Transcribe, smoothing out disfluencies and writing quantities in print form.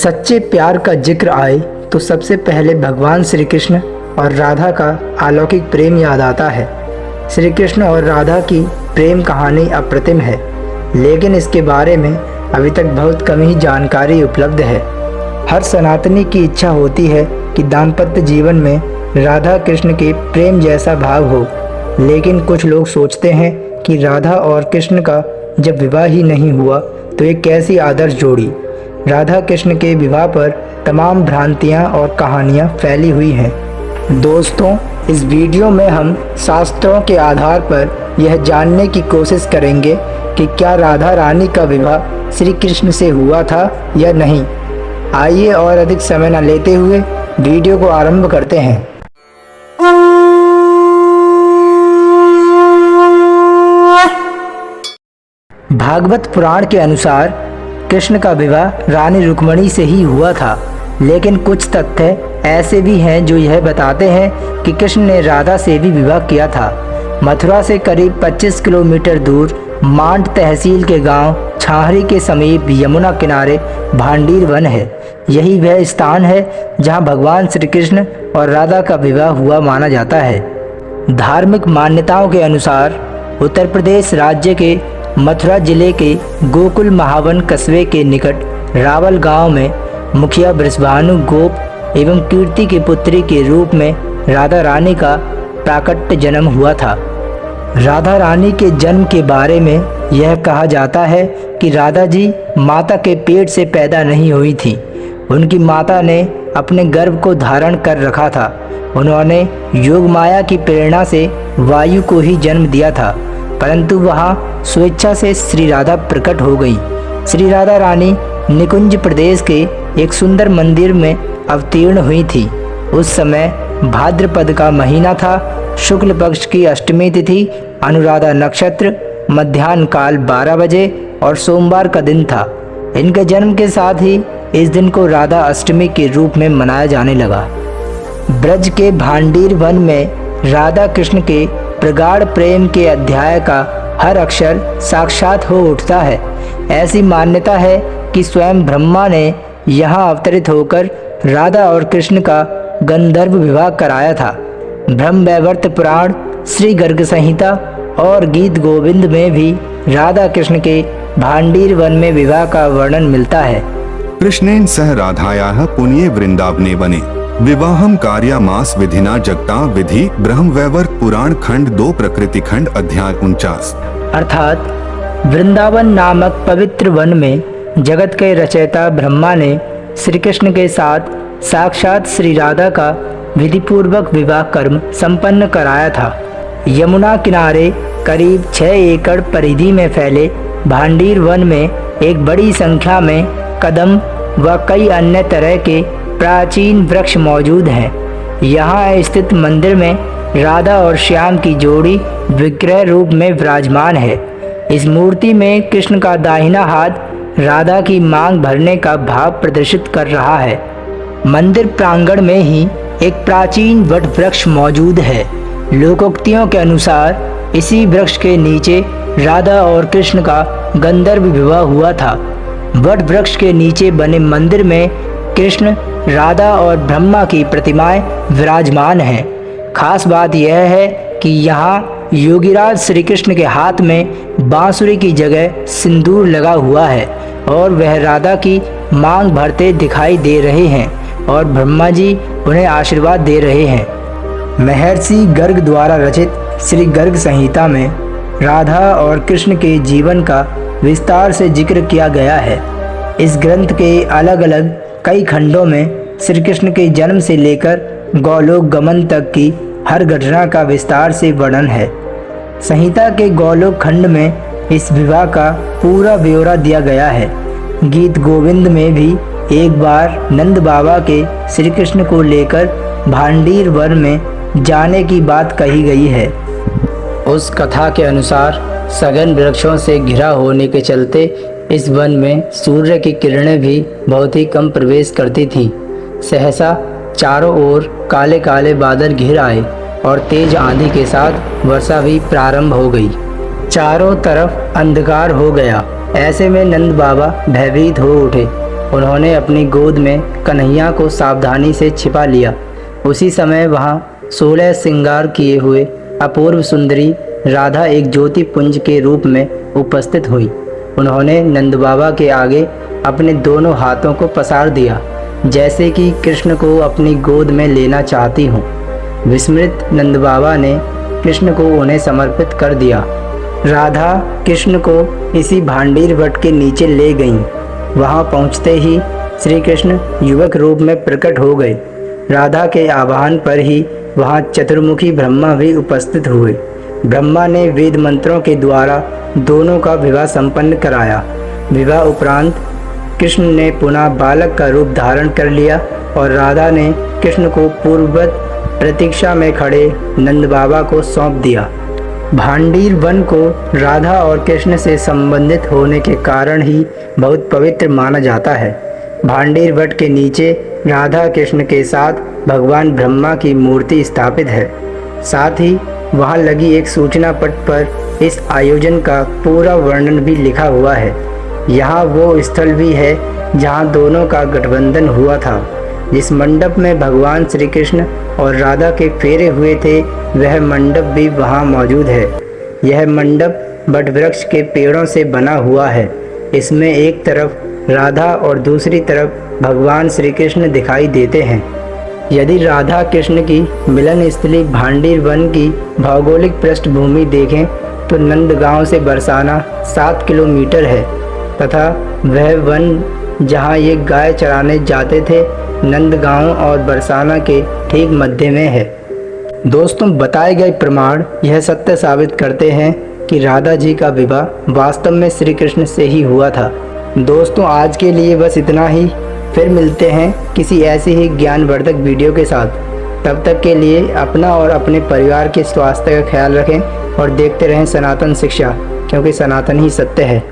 सच्चे प्यार का जिक्र आए तो सबसे पहले भगवान श्री कृष्ण और राधा का अलौकिक प्रेम याद आता है। श्री कृष्ण और राधा की प्रेम कहानी अप्रतिम है, लेकिन इसके बारे में अभी तक बहुत कम ही जानकारी उपलब्ध है। हर सनातनी की इच्छा होती है कि दाम्पत्य जीवन में राधा कृष्ण के प्रेम जैसा भाव हो, लेकिन कुछ लोग सोचते हैं कि राधा और कृष्ण का जब विवाह ही नहीं हुआ तो ये कैसी आदर्श जोड़ी। राधा कृष्ण के विवाह पर तमाम भ्रांतियाँ और कहानियाँ फैली हुई हैं। दोस्तों, इस वीडियो में हम शास्त्रों के आधार पर यह जानने की कोशिश करेंगे कि क्या राधा रानी का विवाह श्री कृष्ण से हुआ था या नहीं। आइए और अधिक समय न लेते हुए वीडियो को आरंभ करते हैं। भागवत पुराण के अनुसार कृष्ण का विवाह रानी रुक्मिणी से ही हुआ था, लेकिन कुछ तथ्य ऐसे भी हैं जो यह बताते हैं कि कृष्ण ने राधा से भी विवाह किया था। मथुरा से करीब 25 किलोमीटर दूर मांड तहसील के गांव छाहरी के समीप यमुना किनारे भांडीर वन है। यही वह स्थान है जहां भगवान श्री कृष्ण और राधा का विवाह हुआ माना जाता है। धार्मिक मान्यताओं के अनुसार उत्तर प्रदेश राज्य के मथुरा जिले के गोकुल महावन कस्बे के निकट रावल गांव में मुखिया बृषभानु गोप एवं कीर्ति की पुत्री के रूप में राधा रानी का प्राकट्य जन्म हुआ था। राधा रानी के जन्म के बारे में यह कहा जाता है कि राधा जी माता के पेट से पैदा नहीं हुई थी। उनकी माता ने अपने गर्भ को धारण कर रखा था। उन्होंने योग माया की प्रेरणा से वायु को ही जन्म दिया था, परंतु वहाँ स्वेच्छा से श्री राधा प्रकट हो गई। श्री राधा रानी निकुंज प्रदेश के एक सुंदर मंदिर में अवतीर्ण हुई थी। उस समय भाद्रपद का महीना था। शुक्ल पक्ष की अष्टमी तिथि, अनुराधा नक्षत्र, मध्याह्न काल 12 बजे और सोमवार का दिन था। इनके जन्म के साथ ही इस दिन को राधा अष्टमी के रूप में मनाया जाने लगा। ब्रज के भांडीर वन में राधा कृष्ण के प्रगाढ़ प्रेम के अध्याय का हर अक्षर साक्षात हो उठता है। ऐसी मान्यता है कि स्वयं ब्रह्मा ने यहाँ अवतरित होकर राधा और कृष्ण का गंधर्व विवाह कराया था। ब्रह्म वैवर्त पुराण, श्री गर्ग संहिता और गीत गोविंद में भी राधा कृष्ण के भांडीर वन में विवाह का वर्णन मिलता है। कृष्णेन सह राधायाः पुण्ये वृंदावने वने विवाहम कार्यामास विधिना जगता विधि ब्रह्म वैवर्त पुराण खंड 2 प्रकृति खंड अध्याय 49। अर्थात वृंदावन नामक पवित्र वन में जगत के रचयिता ब्रह्मा ने श्री कृष्ण के साथ साक्षात श्री राधा का विधिपूर्वक विवाह कर्म संपन्न कराया था। यमुना किनारे करीब 6 एकड़ परिधि में फैले भांडीर वन में एक बड़ी संख्या में कदम व कई अन्य तरह के प्राचीन वृक्ष मौजूद हैं। यहाँ स्थित मंदिर में राधा और श्याम की जोड़ी विग्रह रूप में विराजमान है। इस मूर्ति में कृष्ण का दाहिना हाथ राधा की मांग भरने का भाव प्रदर्शित कर रहा है। मंदिर प्रांगण में ही एक प्राचीन वट वृक्ष मौजूद है। लोकोक्तियों के अनुसार इसी वृक्ष के नीचे राधा और कृष्ण का गंधर्व विवाह हुआ था। वट वृक्ष के नीचे बने मंदिर में कृष्ण, राधा और ब्रह्मा की प्रतिमाएं विराजमान हैं। खास बात यह है कि यहाँ योगीराज श्री कृष्ण के हाथ में बांसुरी की जगह सिंदूर लगा हुआ है और वह राधा की मांग भरते दिखाई दे रहे हैं और ब्रह्मा जी उन्हें आशीर्वाद दे रहे हैं। महर्षि गर्ग द्वारा रचित श्री गर्ग संहिता में राधा और कृष्ण के जीवन का विस्तार से जिक्र किया गया है। इस ग्रंथ के अलग अलग कई खंडों में श्री कृष्ण के जन्म से लेकर गोलोक गमन तक की हर घटना का विस्तार से वर्णन है। संहिता के गोलोक खंड में इस विवाह का पूरा ब्यौरा दिया गया है। गीत गोविंद में भी एक बार नंद बाबा के श्री कृष्ण को लेकर भांडीर वन में जाने की बात कही गई है। उस कथा के अनुसार सघन वृक्षों से घिरा होने के चलते इस वन में सूर्य की किरणें भी बहुत ही कम प्रवेश करती थी। सहसा चारों ओर काले काले बादल घिर आए और तेज आंधी के साथ वर्षा भी प्रारंभ हो गई। चारों तरफ अंधकार हो गया। ऐसे में नंद बाबा भयभीत हो उठे। उन्होंने अपनी गोद में कन्हैया को सावधानी से छिपा लिया। उसी समय वहाँ 16 श्रृंगार किए हुए अपूर्व सुंदरी राधा एक ज्योति पुंज के रूप में उपस्थित हुई। उन्होंने नंद बाबा के आगे अपने दोनों हाथों को पसार दिया, जैसे कि कृष्ण को अपनी गोद में लेना चाहती हूँ। विस्मृत नंद बाबा ने कृष्ण को उन्हें समर्पित कर दिया। राधा कृष्ण को इसी भांडीर वट के नीचे ले गईं। वहां पहुंचते ही श्री कृष्ण युवक रूप में प्रकट हो गए। राधा के आह्वान पर ही वहां चतुर्मुखी ब्रह्मा भी उपस्थित हुए। ब्रह्मा ने वेद मंत्रों के द्वारा दोनों का विवाह संपन्न कराया। विवाह उपरांत कृष्ण ने पुनः बालक का रूप धारण कर लिया और राधा ने कृष्ण को पूर्ववत प्रतीक्षा में खड़े नंद बाबा को सौंप दिया। भांडीर वन को राधा और कृष्ण से संबंधित होने के कारण ही बहुत पवित्र माना जाता है। भांडीर वट के नीचे राधा कृष्ण के साथ भगवान ब्रह्मा की मूर्ति स्थापित है। साथ ही वहां लगी एक सूचना पट पर इस आयोजन का पूरा वर्णन भी लिखा हुआ है। यहाँ वो स्थल भी है जहाँ दोनों का गठबंधन हुआ था। जिस मंडप में भगवान श्री कृष्ण और राधा के फेरे हुए थे, वह मंडप भी वहाँ मौजूद है। यह मंडप बट वृक्ष के पेड़ों से बना हुआ है। इसमें एक तरफ राधा और दूसरी तरफ भगवान श्री कृष्ण दिखाई देते हैं। यदि राधा कृष्ण की मिलन स्थली भांडीर वन की भौगोलिक पृष्ठभूमि देखें तो नंदगांव से बरसाना 7 किलोमीटर है तथा वह वन जहाँ ये गाय चराने जाते थे नंदगांव और बरसाना के ठीक मध्य में है। दोस्तों, बताए गए प्रमाण यह सत्य साबित करते हैं कि राधा जी का विवाह वास्तव में श्री कृष्ण से ही हुआ था। दोस्तों, आज के लिए बस इतना ही। फिर मिलते हैं किसी ऐसी ही ज्ञानवर्धक वीडियो के साथ। तब तक के लिए अपना और अपने परिवार के स्वास्थ्य का ख्याल रखें और देखते रहें सनातन शिक्षा, क्योंकि सनातन ही सत्य है।